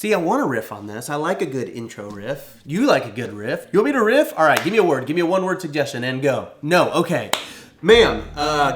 See, I want to riff on this. I like a good intro riff. You like a good riff. You want me to riff? All right, give me a word. Give me a one-word suggestion and go. No, okay. Ma'am,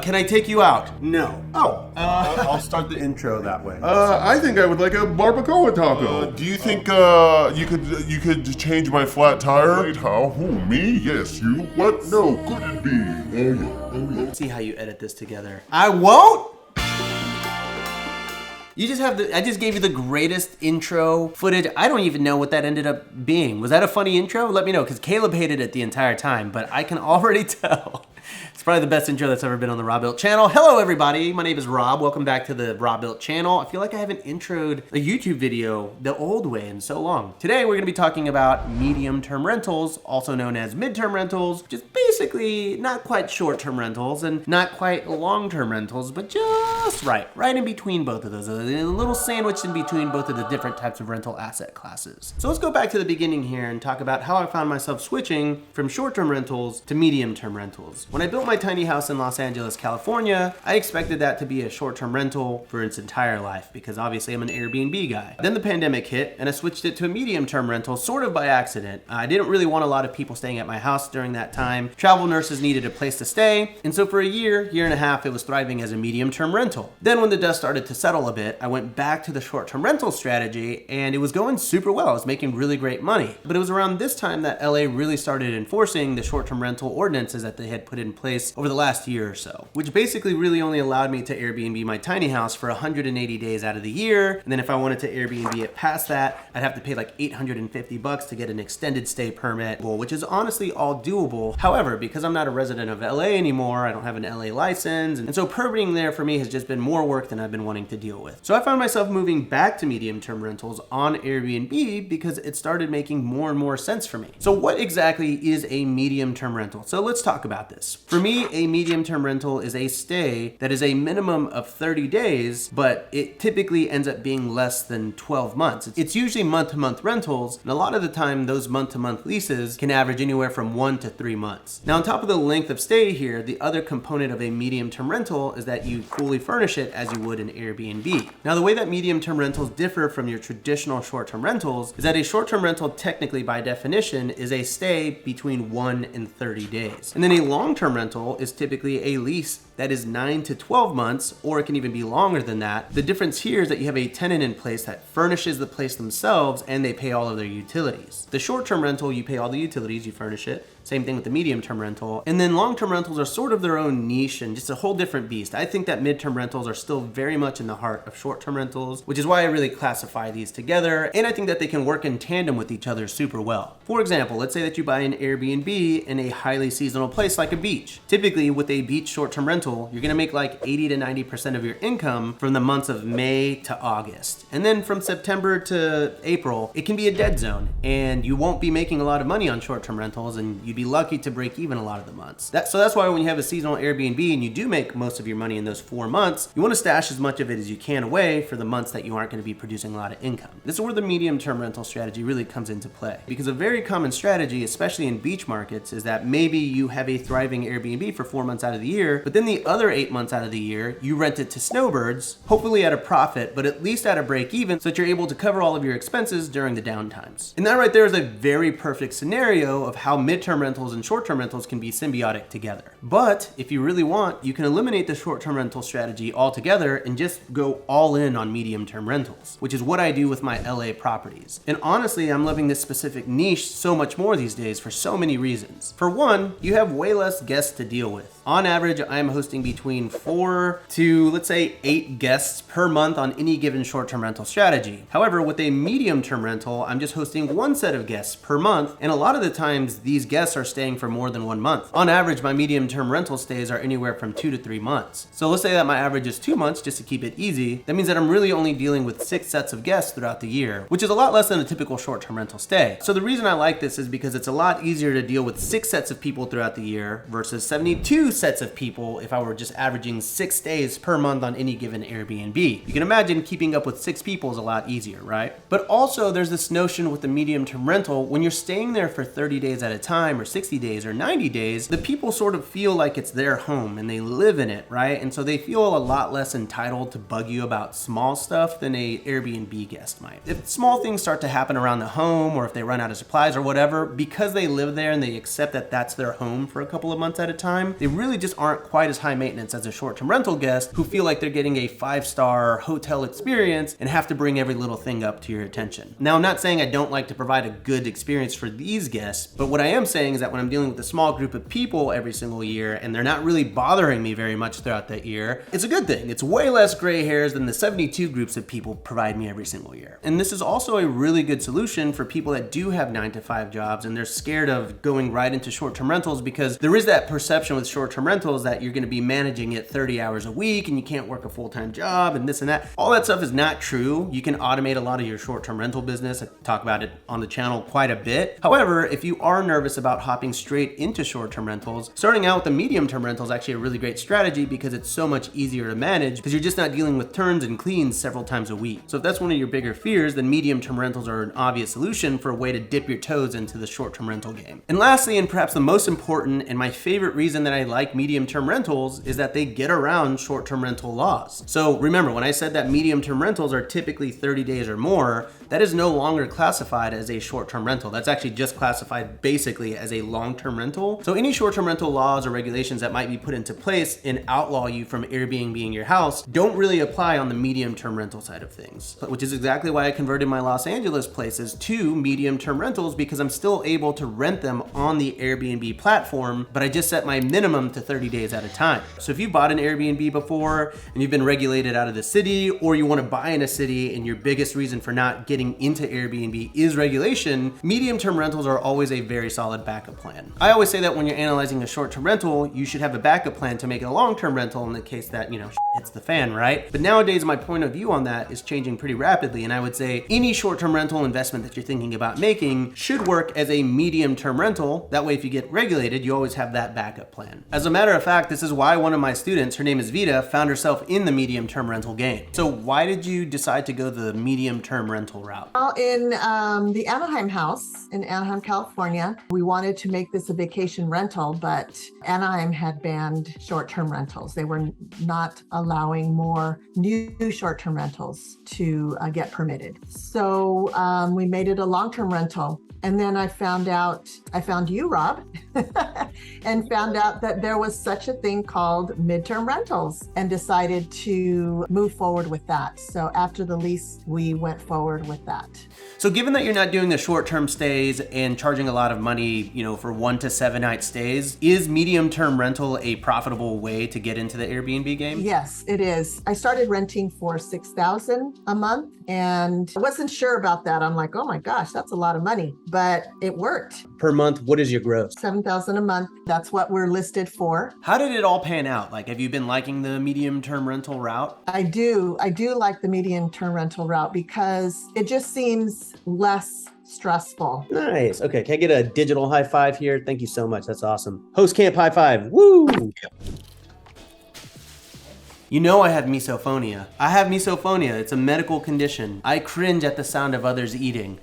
can I take you out? No. Oh, I'll start the intro that way. I think I would like a barbacoa taco. Do you think you could change my flat tire? Wait, how? Who, me? Yes, you? What? No, could it be? Oh yeah, oh yeah. See how you edit this together. I won't! You just have I just gave you the greatest intro footage. I don't even know what that ended up being. Was that a funny intro? Let me know, because Caleb hated it the entire time, but I can already tell. It's probably the best intro that's ever been on the Rob Built channel. Hello, everybody. My name is Rob. Welcome back to the Rob Built channel. I feel like I haven't introed a YouTube video the old way in so long. Today, we're going to be talking about medium-term rentals, also known as mid-term rentals, which is basically not quite short-term rentals and not quite long-term rentals, but just right in between both of those, a little sandwich in between both of the different types of rental asset classes. So let's go back to the beginning here and talk about how I found myself switching from short-term rentals to medium-term rentals. When I built my tiny house in Los Angeles, California, I expected that to be a short-term rental for its entire life because obviously I'm an Airbnb guy. Then the pandemic hit and I switched it to a medium-term rental sort of by accident. I didn't really want a lot of people staying at my house during that time. Travel nurses needed a place to stay, and so for a year and a half, it was thriving as a medium-term rental. Then when the dust started to settle a bit, I went back to the short-term rental strategy and it was going super well. I was making really great money. But it was around this time that LA really started enforcing the short-term rental ordinances that they had put in place over the last year or so, which basically really only allowed me to Airbnb my tiny house for 180 days out of the year. And then if I wanted to Airbnb it past that, I'd have to pay like $850 to get an extended stay permit, which is honestly all doable. However, because I'm not a resident of LA anymore, I don't have an LA license, and so permitting there for me has just been more work than I've been wanting to deal with. So I found myself moving back to medium-term rentals on Airbnb because it started making more and more sense for me. So what exactly is a medium-term rental? So let's talk about this. For me, a medium-term rental is a stay that is a minimum of 30 days, but it typically ends up being less than 12 months. It's usually month-to-month rentals, and a lot of the time those month-to-month leases can average anywhere from 1 to 3 months. Now on top of the length of stay here, the other component of a medium-term rental is that you fully furnish it as you would an Airbnb. Now the way that medium-term rentals differ from your traditional short-term rentals is that a short-term rental technically by definition is a stay between 1 and 30 days. And then a long-term rental is typically a lease that is 9 to 12 months, or it can even be longer than that. The difference here is that you have a tenant in place that furnishes the place themselves and they pay all of their utilities. The short-term rental, you pay all the utilities, you furnish it. Same thing with the medium-term rental. And then long-term rentals are sort of their own niche and just a whole different beast. I think that mid-term rentals are still very much in the heart of short-term rentals, which is why I really classify these together. And I think that they can work in tandem with each other super well. For example, let's say that you buy an Airbnb in a highly seasonal place like a beach. Typically with a beach short-term rental, you're gonna make like 80 to 90% of your income from the months of May to August. And then from September to April, it can be a dead zone and you won't be making a lot of money on short-term rentals and you'd be lucky to break even a lot of the months. So that's why when you have a seasonal Airbnb and you do make most of your money in those 4 months, you want to stash as much of it as you can away for the months that you aren't going to be producing a lot of income. This is where the medium-term rental strategy really comes into play. Because a very common strategy, especially in beach markets, is that maybe you have a thriving Airbnb for 4 months out of the year, but then the other 8 months out of the year, you rent it to snowbirds, hopefully at a profit, but at least at a break even, so that you're able to cover all of your expenses during the downtimes. And that right there is a very perfect scenario of how midterm rentals and short-term rentals can be symbiotic together. But if you really want, you can eliminate the short-term rental strategy altogether and just go all in on medium-term rentals, which is what I do with my LA properties. And honestly, I'm loving this specific niche so much more these days for so many reasons. For one, you have way less guests to deal with. On average, I'm hosting between 4 to, let's say, 8 guests per month on any given short-term rental strategy. However, with a medium-term rental, I'm just hosting 1 set of guests per month, and a lot of the times, these guests are staying for more than 1 month. On average, my medium-term rental stays are anywhere from 2 to 3 months. So let's say that my average is 2 months, just to keep it easy. That means that I'm really only dealing with 6 sets of guests throughout the year, which is a lot less than a typical short-term rental stay. So the reason I like this is because it's a lot easier to deal with 6 sets of people throughout the year versus 72 sets of people if I I were just averaging 6 stays per month on any given Airbnb. You can imagine keeping up with 6 people is a lot easier, right? But also there's this notion with the medium-term rental, when you're staying there for 30 days at a time or 60 days or 90 days, the people sort of feel like it's their home and they live in it, right? And so they feel a lot less entitled to bug you about small stuff than a Airbnb guest might. If small things start to happen around the home, or if they run out of supplies or whatever, because they live there and they accept that that's their home for a couple of months at a time, they really just aren't quite as high maintenance as a short-term rental guest who feel like they're getting a 5-star hotel experience and have to bring every little thing up to your attention. Now, I'm not saying I don't like to provide a good experience for these guests, but what I am saying is that when I'm dealing with a small group of people every single year and they're not really bothering me very much throughout that year, it's a good thing. It's way less gray hairs than the 72 groups of people provide me every single year. And this is also a really good solution for people that do have 9-to-5 jobs and they're scared of going right into short-term rentals, because there is that perception with short-term rentals that you're going to be managing it 30 hours a week and you can't work a full-time job and this and that. All that stuff is not true. You can automate a lot of your short-term rental business. I talk about it on the channel quite a bit. However, if you are nervous about hopping straight into short-term rentals, starting out with the medium-term rental is actually a really great strategy because it's so much easier to manage because you're just not dealing with turns and cleans several times a week. So if that's one of your bigger fears, then medium-term rentals are an obvious solution for a way to dip your toes into the short-term rental game. And lastly, and perhaps the most important and my favorite reason that I like medium-term rentals, is that they get around short-term rental laws. So remember, when I said that medium-term rentals are typically 30 days or more, that is no longer classified as a short-term rental. That's actually just classified basically as a long-term rental. So any short-term rental laws or regulations that might be put into place and outlaw you from Airbnb-ing your house don't really apply on the medium-term rental side of things, which is exactly why I converted my Los Angeles places to medium-term rentals, because I'm still able to rent them on the Airbnb platform, but I just set my minimum to 30 days at a time. So if you bought an Airbnb before and you've been regulated out of the city, or you want to buy in a city and your biggest reason for not getting into Airbnb is regulation, medium-term rentals are always a very solid backup plan. I always say that when you're analyzing a short-term rental, you should have a backup plan to make it a long-term rental in the case that, you know, hits the fan, right? But nowadays, my point of view on that is changing pretty rapidly, and I would say any short-term rental investment that you're thinking about making should work as a medium-term rental. That way, if you get regulated, you always have that backup plan. As a matter of fact, this is why one of my students, her name is Vita, found herself in the medium-term rental game. So why did you decide to go the medium-term rental route? Well, in the Anaheim house in Anaheim, California, we wanted to make this a vacation rental, but Anaheim had banned short-term rentals. They were not allowing more new short-term rentals to get permitted. So we made it a long-term rental. And then I found you, Rob, and found out that there was such a thing called midterm rentals, and decided to move forward with that. So after the lease, we went forward with that. So given that you're not doing the short-term stays and charging a lot of money, you know, for 1 to 7 night stays, is medium-term rental a profitable way to get into the Airbnb game? Yes, it is. I started renting for $6,000 a month, and I wasn't sure about that. I'm like, oh my gosh, that's a lot of money, but it worked. Per month, what is your gross? $7,000 a month. That's what we're listed for. How did it all pan out? Like, have you been liking the medium-term rental route? I do like the medium-term rental route because it just seems less stressful. Nice. Okay, can I get a digital high five here? Thank you so much. That's awesome. Host camp high five. Woo! You know I have misophonia. I have misophonia. It's a medical condition. I cringe at the sound of others eating.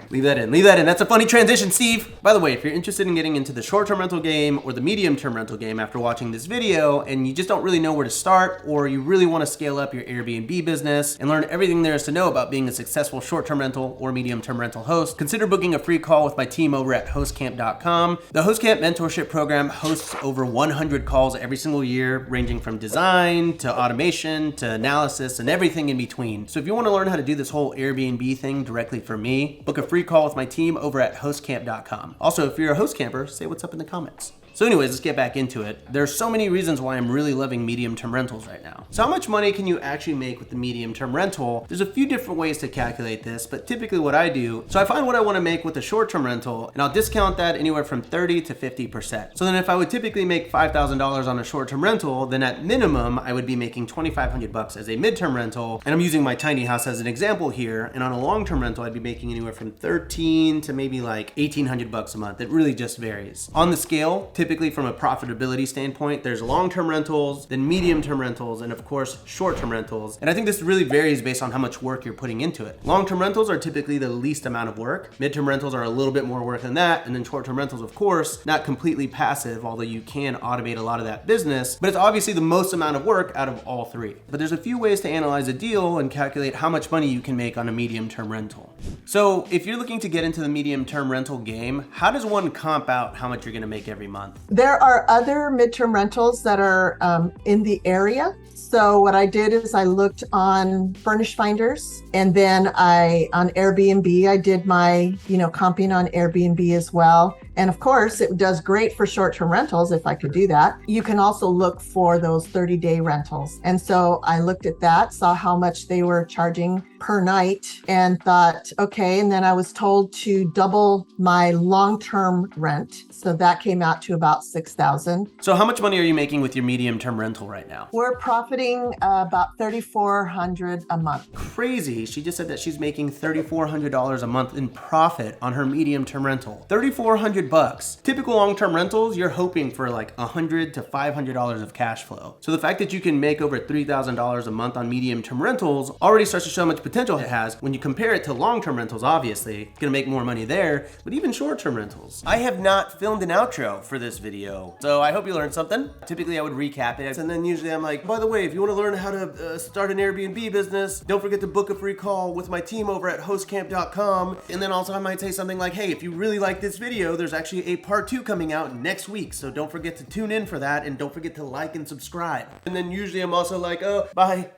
Leave that in. Leave that in. That's a funny transition, Steve. By the way, if you're interested in getting into the short-term rental game or the medium-term rental game after watching this video, and you just don't really know where to start, or you really want to scale up your Airbnb business and learn everything there is to know about being a successful short-term rental or medium-term rental host, consider booking a free call with my team over at hostcamp.com. The Hostcamp mentorship program hosts over 100 calls every single year, ranging from design to automation to analysis and everything in between. So if you want to learn how to do this whole Airbnb thing directly from me, book a free call with my team over at hostcamp.com. Also, if you're a host camper, say what's up in the comments. So anyways, let's get back into it. There's so many reasons why I'm really loving medium-term rentals right now. So how much money can you actually make with the medium-term rental? There's a few different ways to calculate this, but typically what I do, so I find what I want to make with a short-term rental, and I'll discount that anywhere from 30 to 50%. So then if I would typically make $5,000 on a short-term rental, then at minimum, I would be making $2,500 as a midterm rental. And I'm using my tiny house as an example here. And on a long-term rental, I'd be making anywhere from $1,300 to maybe like $1,800 a month. It really just varies. On the scale, typically from a profitability standpoint, there's long-term rentals, then medium-term rentals, and of course, short-term rentals. And I think this really varies based on how much work you're putting into it. Long-term rentals are typically the least amount of work. Mid-term rentals are a little bit more work than that. And then short-term rentals, of course, not completely passive, although you can automate a lot of that business, but it's obviously the most amount of work out of all three. But there's a few ways to analyze a deal and calculate how much money you can make on a medium-term rental. So if you're looking to get into the medium-term rental game, how does one comp out how much you're gonna make every month? There are other midterm rentals that are in the area. So what I did is I looked on Furnish Finders, and then on Airbnb, I did my, comping on Airbnb as well. And of course, it does great for short-term rentals if I could do that. You can also look for those 30-day rentals. And so I looked at that, saw how much they were charging per night, and thought, okay. And then I was told to double my long-term rent. So that came out to about $6,000. So how much money are you making with your medium-term rental right now? We're profiting about $3,400 a month. Crazy. She just said that she's making $3,400 a month in profit on her medium-term rental. $3,400 bucks. Typical long-term rentals, you're hoping for like $100 to $500 of cash flow. So the fact that you can make over $3,000 a month on medium-term rentals already starts to show how much potential it has. When you compare it to long-term rentals, obviously, it's gonna make more money there, but even short-term rentals. I have not filmed an outro for this video, so I hope you learned something. Typically, I would recap it, and then usually I'm like, by the way, if you wanna learn how to start an Airbnb business, don't forget to book a free call with my team over at hostcamp.com. And then also I might say something like, hey, if you really like this video, there's actually a part 2 coming out next week, so don't forget to tune in for that, and don't forget to like and subscribe. And then usually I'm also like, oh, bye.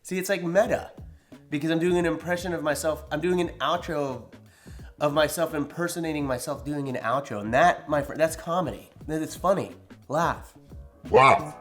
See, it's like meta, because I'm doing an impression of myself. I'm doing an outro of myself impersonating myself doing an outro, and that, my friend, that's comedy. It's funny. Laugh. Wow.